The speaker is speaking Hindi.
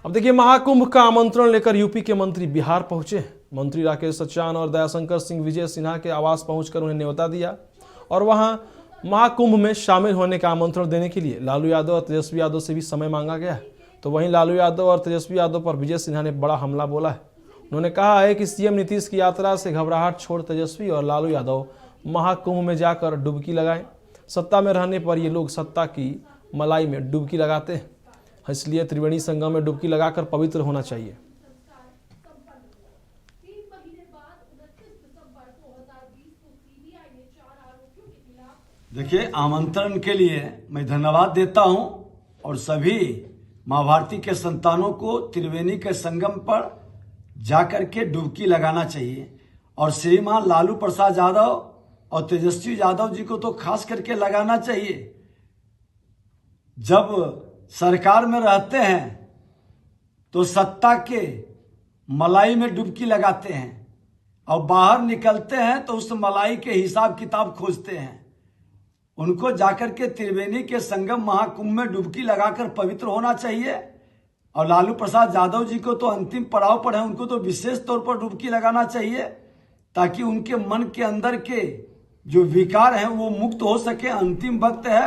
अब देखिए, महाकुंभ का आमंत्रण लेकर यूपी के मंत्री बिहार पहुंचे। मंत्री राकेश सचान और दयाशंकर सिंह विजय सिन्हा के आवास पहुंचकर उन्हें न्योता दिया और वहां महाकुंभ में शामिल होने का आमंत्रण देने के लिए लालू यादव और तेजस्वी यादव से भी समय मांगा गया। तो वहीं लालू यादव और तेजस्वी यादव पर विजय सिन्हा ने बड़ा हमला बोला है। उन्होंने कहा है कि सीएम नीतीश की यात्रा से घबराहट छोड़ तेजस्वी और लालू यादव महाकुंभ में जाकर डुबकी लगाएं। सत्ता में रहने पर ये लोग सत्ता की मलाई में डुबकी लगाते हैं, इसलिए त्रिवेणी संगम में डुबकी लगाकर पवित्र होना चाहिए। देखिए, आमंत्रण के लिए मैं धन्यवाद देता हूं और सभी मां भारती के संतानों को त्रिवेणी के संगम पर जाकर के डुबकी लगाना चाहिए। और श्रीमान लालू प्रसाद यादव और तेजस्वी यादव जी को तो खास करके लगाना चाहिए। जब सरकार में रहते हैं तो सत्ता के मलाई में डुबकी लगाते हैं और बाहर निकलते हैं तो उस मलाई के हिसाब किताब खोजते हैं। उनको जाकर के त्रिवेणी के संगम महाकुंभ में डुबकी लगाकर पवित्र होना चाहिए। और लालू प्रसाद यादव जी को तो अंतिम पड़ाव पर है, उनको तो विशेष तौर पर डुबकी लगाना चाहिए ताकि उनके मन के अंदर के जो विकार हैं वो मुक्त हो सके। अंतिम वक्त है।